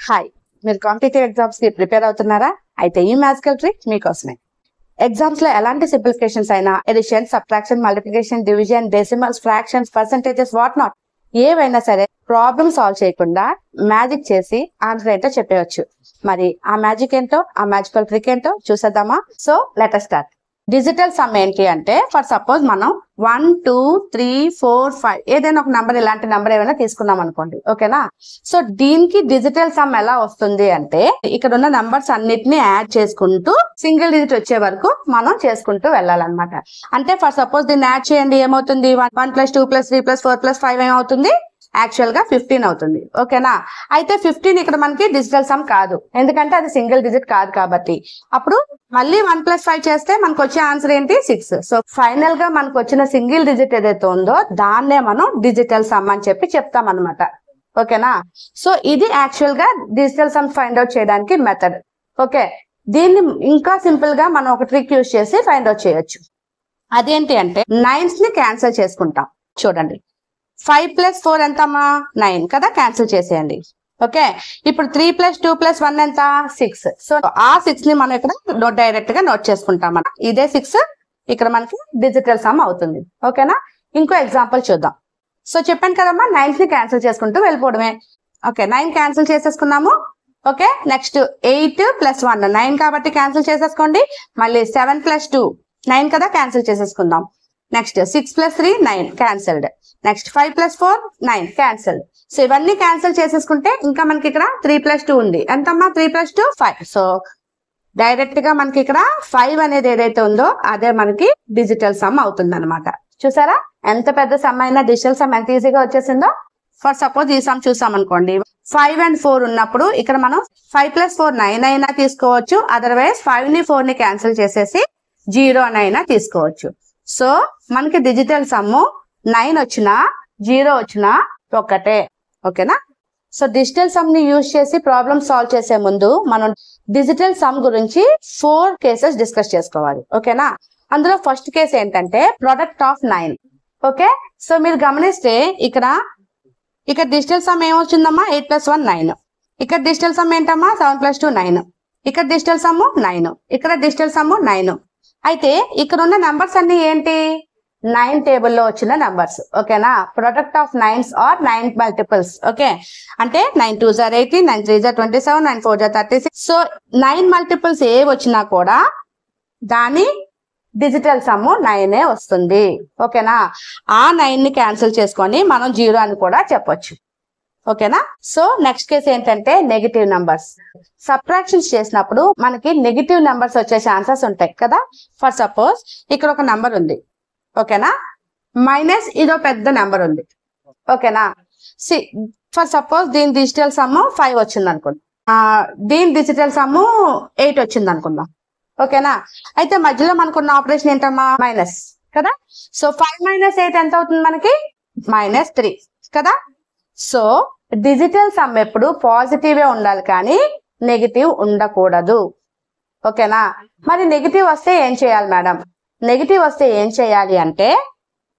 Hi, మీరు competitive exams కి prepare అవుతున్నారా? అయితే ఈ మ్యాజికల్ ట్రిక్ మీకోసమే. ఎగ్జామ్స్ లో ఎలాంటి సింప్లిఫికేషన్స్ అయినా, addition, subtraction, multiplication, division, decimals, fractions, percentages, what not ఏవైనా సరే ప్రాబ్లమ్ సాల్వ్ చేయకుండా మ్యాజిక్ చేసి ఆన్సర్ ఏంటో చెప్పవచ్చు. మరి ఆ మ్యాజిక్ ఏంటో, ఆ మ్యాజికల్ ట్రిక్ ఏంటో చూసేద్దామా? So let us start. Digital sum ఏంటి అంటే, ఫర్ సపోజ్ మనం 1 2 3 4 5 ఏదైనా ఒక నంబర్, ఇలాంటి నంబర్ ఏమైనా తీసుకున్నాం అనుకోండి, ఓకేనా? సో దీనికి డిజిటల్ సమ్ ఎలా వస్తుంది అంటే, ఇక్కడ ఉన్న నంబర్స్ అన్నిటిని యాడ్ చేసుకుంటూ సింగిల్ డిజిట్ వచ్చే వరకు మనం చేసుకుంటూ వెళ్ళాలన్నమాట. అంటే ఫర్ సపోజ్ దీన్ని యాడ్ చేయండి, ఏమవుతుంది? 1 + 2 + 3 + 4 + 5 ఏమవుతుంది? యాక్చువల్ గా 15 అవుతుంది, ఓకేనా? అయితే 15 ఇక్కడ మనకి డిజిటల్ సమ్ కాదు, ఎందుకంటే అది సింగిల్ డిజిట్ కాదు కాబట్టి. అప్పుడు మళ్ళీ 1 + 5 చేస్తే మనకు వచ్చే ఆన్సర్ ఏంటి? 6. సో ఫైనల్ గా మనకు వచ్చిన సింగిల్ డిజిట్ ఏదైతే ఉందో దాన్నే మనం డిజిటల్ సమ్ అని చెప్తాం అనమాట, ఓకేనా? సో ఇది యాక్చువల్ గా డిజిటల్ సమ్ ఫైండ్ అవుట్ చేయడానికి మెథడ్. ఓకే, దీన్ని ఇంకా సింపుల్ గా మనం ఒక ట్రిక్ యూజ్ చేసి ఫైండ్ అవుట్ చేయొచ్చు. అదేంటి అంటే, 9s ని క్యాన్సిల్ చేసుకుంటాం. చూడండి, 5 + 4 ఎంతమ్మా? 9 కదా, క్యాన్సిల్ చేసేయండి. ఓకే, ఇప్పుడు 3 + 2 + 1 ఎంత? 6. సో ఆ 6 ని మనం ఇక్కడ డైరెక్ట్ గా నోట్ చేసుకుంటాం. ఇదే 6 ఇక్కడ మనకి డిజిటల్ సమ్ అవుతుంది, ఓకేనా? ఇంకో ఎగ్జాంపుల్ చూద్దాం. సో చెప్పాను కదమ్మా, 9s ని క్యాన్సిల్ చేసుకుంటూ వెళ్ళిపోవడమే. ఓకే, 9 క్యాన్సిల్ చేసేసుకున్నాము. ఓకే, నెక్స్ట్ 8 + 1 9 కాబట్టి క్యాన్సిల్ చేసేసుకోండి. మళ్ళీ 7 + 2 9 కదా, క్యాన్సిల్ చేసేసుకుందాం. Next 6 + 3 9 cancelled. Next 5 + 4 9 cancelled. So ఇవన్నీ క్యాన్సిల్ చేసేసుకుంటే ఇంకా మనకి ఇక్కడ 3 + 2 ఉంది. ఎంతమ్మా? 3 + 2 5. సో డైరెక్ట్ గా మనకి ఇక్కడ 5 అనేది ఏదైతే ఉందో అదే మనకి డిజిటల్ సమ్ అవుతుంది అనమాట. చూసారా ఎంత పెద్ద సమ్ అయినా డిజిటల్ సమ్ ఎంత ఈజీగా వచ్చేసిందో. ఫర్ సపోజ్ ఈ సమ్ చూసాం అనుకోండి, 5 and 4 ఉన్నప్పుడు ఇక్కడ మనం 5 + 4 9 అయినా తీసుకోవచ్చు. అదర్వైజ్ 5 ని 4 ని క్యాన్సిల్ చేసేసి 0 అయినా తీసుకోవచ్చు. సో మనకి డిజిటల్ సమ్ 9 వచ్చినా 0 వచ్చినా ఒక్కటే, ఓకేనా? సో డిజిటల్ సమ్ ని యూజ్ చేసి ప్రాబ్లమ్ సాల్వ్ చేసే ముందు మనం డిజిటల్ సమ్ గురించి 4 కేసెస్ డిస్కస్ చేసుకోవాలి, ఓకేనా? అందులో ఫస్ట్ కేసు ఏంటంటే ప్రొడక్ట్ ఆఫ్ 9. ఓకే, సో మీరు గమనిస్తే ఇక్కడ డిజిటల్ సమ్ ఏమొచ్చిందమ్మా? 8 + 1 9. ఇక్కడ డిజిటల్ సమ్ ఏంటమ్మా? 7 + 2 9. ఇక్కడ డిజిటల్ సమ్ 9. ఇక్కడ డిజిటల్ సమ్ 9. అయితే ఇక్కడ ఉన్న నంబర్స్ అన్ని ఏంటి? 9 టేబుల్లో వచ్చిన నంబర్స్, ఓకేనా? Product of 9s or 9 multiples. Okay, అంటే 9 2s are 18, 9 3s are 27, 9 4s are 36. So 9 multiples ఏ వచ్చినా కూడా దాని డిజిటల్ సమ్ 9 వస్తుంది, ఓకేనా? ఆ 9 ని క్యాన్సిల్ చేసుకొని మనం 0 అని కూడా చెప్పొచ్చు, ఓకేనా? సో నెక్స్ట్ కేసు ఏంటంటే నెగిటివ్ నంబర్స్. సబ్ట్రాక్షన్స్ చేసినప్పుడు మనకి నెగిటివ్ నంబర్స్ వచ్చే ఛాన్సెస్ ఉంటాయి కదా. ఫర్ సపోజ్ ఇక్కడ ఒక నంబర్ ఉంది, ఓకేనా? మైనస్ ఇదో పెద్ద నెంబర్ ఉంది, ఓకేనా? ఫర్ సపోజ్ దీని డిజిటల్ సమ్ 5 వచ్చింది అనుకుందాం, దీని డిజిటల్ సమ్ 8 వచ్చింది అనుకుందాం, ఓకేనా? అయితే మధ్యలో మనకున్న ఆపరేషన్ ఏంటమ్మా? మైనస్ కదా. సో 5 - 8 ఎంత అవుతుంది మనకి? -3 కదా. సో డిజిటల్ సమ్ ఎప్పుడు పాజిటివ్ ఉండాలి కానీ నెగిటివ్ ఉండకూడదు, ఓకేనా? మరి నెగిటివ్ వస్తే ఏం చేయాలి మేడం? నెగిటివ్ వస్తే ఏం చేయాలి అంటే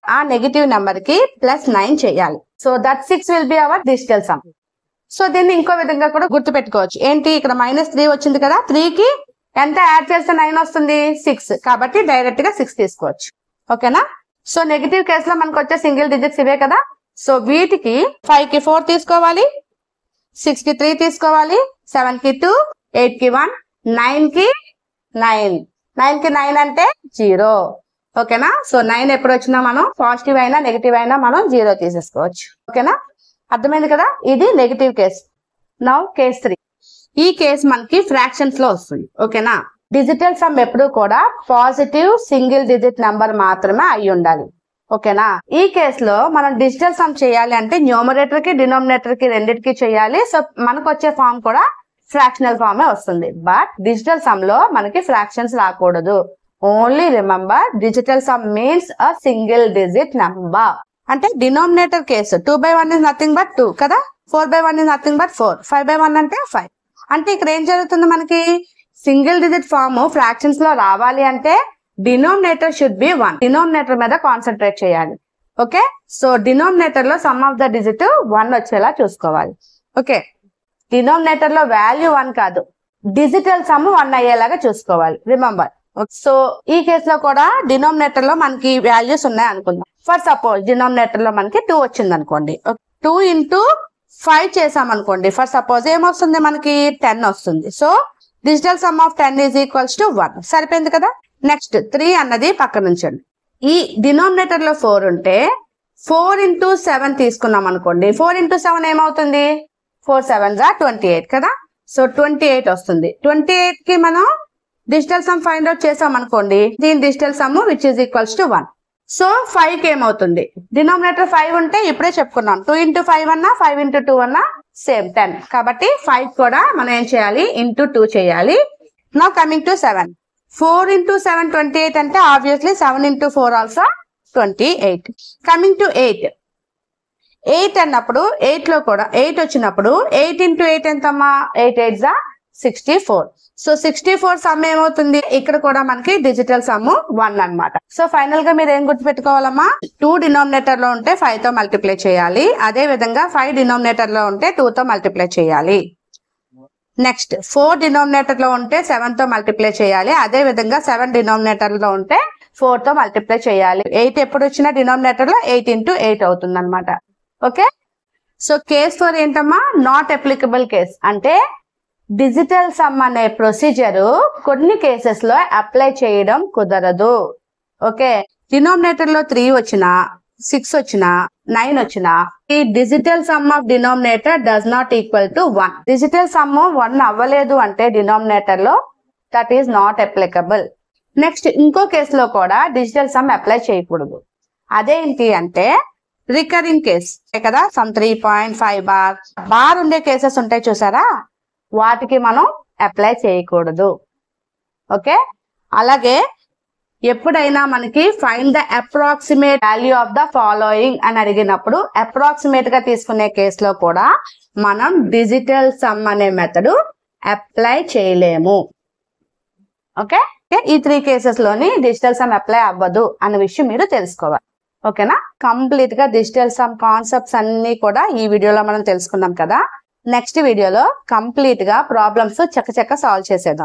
ఆ నెగిటివ్ నెంబర్ కి +9 చేయాలి. So that 6 will be our digital sum. So దీన్ని ఇంకో విధంగా కూడా గుర్తు పెట్టుకోవచ్చు. ఏంటి? ఇక్కడ -3 వచ్చింది కదా, 3 కి ఎంత యాడ్ చేస్తే 9 వస్తుంది? 6. కాబట్టి డైరెక్ట్ గా 6 తీసుకోవచ్చు, ఓకేనా? సో నెగిటివ్ కేసులో మనకు వచ్చే సింగిల్ డిజిట్స్ ఇవే కదా. సో వీటికి 5 కి 4 తీసుకోవాలి, 6 కి 3 తీసుకోవాలి, 7 కి 2, 8 కి 1, 9 కి 9. 9 కి 9 అంటే 0, ఓకేనా? సో 9 ఎప్పుడు వచ్చినా మనం పాజిటివ్ అయినా నెగిటివ్ అయినా మనం 0 తీసేసుకోవచ్చు, ఓకేనా? అర్థమైంది కదా. ఇది నెగిటివ్ కేసు. Now case 3. ఈ కేసు మనకి ఫ్రాక్షన్స్ లో వస్తుంది, ఓకేనా? డిజిటల్ సమ్ ఎప్పుడు కూడా పాజిటివ్ సింగిల్ డిజిట్ నంబర్ మాత్రమే అయి ఉండాలి, ఓకేనా? ఈ కేసులో మనం డిజిటల్ సమ్ చేయాలి అంటే న్యూమరేటర్ కి డినామినేటర్ కి రెండింటికి చేయాలి. సో మనకు వచ్చే ఫామ్ కూడా ఫ్రాక్షనల్ ఫామే వస్తుంది. బట్ డిజిటల్ సమ్ లో మనకి ఫ్రాక్షన్స్ రాకూడదు. Only remember, digital sum means a single digit number. అంటే denominator case 2/1 is nothing but 2 కదా, 4/1 is nothing but 4, 5/1 అంటే 5. అంటే ఇక్కడ ఏం జరుగుతుంది? మనకి సింగిల్ డిజిట్ ఫామ్ ఫ్రాక్షన్స్ లో రావాలి అంటే డినామినేటర్ షుడ్ బి 1. డినామినేటర్ మీద కాన్సన్ట్రేట్ చేయాలి, ఓకే? సో డినామినేటర్ లో సమ్ ఆఫ్ ద డిజిట్ 1 వచ్చేలా చూసుకోవాలి, ఓకే? డినామినేటర్ లో వాల్యూ 1 కాదు, డిజిటల్ సమ్ 1 అయ్యేలాగా చూసుకోవాలి. రిమెంబర్. సో ఈ కేసులో కూడా డినామినేటర్ లో మనకి వాల్యూస్ ఉన్నాయి అనుకుందాం. ఫర్ సపోజ్ డినామినేటర్ లో మనకి 2 వచ్చింది అనుకోండి. 2 into 5 చేసాం అనుకోండి. ఫర్ సపోజ్ ఏమొస్తుంది మనకి 10 వస్తుంది. So digital sum of 10 is equals to 1. సరిపోయింది కదా. నెక్స్ట్ 3 అన్నది పక్కన ఉంచండి. ఈ డినామినేటర్ లో 4 ఉంటే 4 into 7 తీసుకున్నాం అనుకోండి. 4 into 7 ఏమవుతుంది? 4 7s are 28 కదా. సో 28 వస్తుంది. 28 కి మనం డిజిటల్ సమ్ ఫైండ్ అవుట్ చేసాం అనుకోండి. దీని digital sum which is equals to 1. So 5 కి ఏమవుతుంది? డినామినేటర్ 5 ఉంటే ఇప్పుడే చెప్పుకున్నాం 2 into 5 అన్నా 5 into 2 అన్నా సేమ్ 10. కాబట్టి 5 కూడా మనం ఏం చేయాలి? into 2 చేయాలి. Now coming to 7. 4 into 7 28 అంటే obviously 7 into 4 also 28. Coming to 8. 8 అన్నప్పుడు 8 లో కూడా 8 వచ్చినప్పుడు 8 into 8 ఎంతమ్మా? 8 8s are 64. సో 64 సమ్ ఏమవుతుంది? ఇక్కడ కూడా మనకి డిజిటల్ సమ్ 1 అన్నమాట. సో ఫైనల్ గా మీరు ఏం గుర్తుపెట్టుకోవాలమ్మా? 2 డినామినేటర్ లో ఉంటే 5 తో మల్టిప్లై చేయాలి. అదే విధంగా 5 డినామినేటర్ లో ఉంటే 2 తో మల్టిప్లై చేయాలి. నెక్స్ట్ 4 డినామినేటర్ లో ఉంటే 7 తో మల్టిప్లై చేయాలి. అదే విధంగా 7 డినామినేటర్ లో ఉంటే 4 తో మల్టిప్లై చేయాలి. 8 ఎప్పుడు వచ్చినా డినామినేటర్ లో 8 into 8 అవుతుంది అనమాట. ఓకే. సో కేస్ 4 ఏంటమ్మా? Not applicable case. అంటే డిజిటల్ సమ్ అనే ప్రొసీజర్ కొన్ని కేసెస్ లో అప్లై చేయడం కుదరదు. ఓకే. డినామినేటర్ లో 3 వచ్చినా 6 వచ్చినా 9 వచ్చినా ఈ digital sum of denominator does not equal to 1. Digital sum 1 అవ్వలేదు అంటే డినామినేటర్ లో that is not applicable. Next ఇంకో కేసులో కూడా డిజిటల్ సమ్ అప్లై చేయకూడదు. అదేంటి అంటే రికరింగ్ కేస్ కదా. సమ్ 3.5 బార్ ఉండే కేసెస్ ఉంటాయి చూసారా, వాటికి మనం అప్లై చేయకూడదు. ఓకే. అలాగే ఎప్పుడైనా మనకి find the approximate value of the following అని అడిగినప్పుడు అప్రాక్సిమేట్ గా తీసుకునే కేసులో కూడా మనం డిజిటల్ సమ్ అనే మెథడ్ అప్లై చేయలేము. ఓకే. ఈ 3 కేసెస్ లోని డిజిటల్ సమ్ అప్లై అవ్వదు అనే విషయం మీరు తెలుసుకోవాలి. ఓకేనా. కంప్లీట్ గా డిజిటల్ సమ్ కాన్సెప్ట్స్ అన్ని కూడా ఈ వీడియోలో మనం తెలుసుకున్నాం కదా. నెక్స్ట్ వీడియోలో కంప్లీట్ గా ప్రాబ్లమ్స్ చక్కచక్క సాల్వ్ చేసేద్దాం.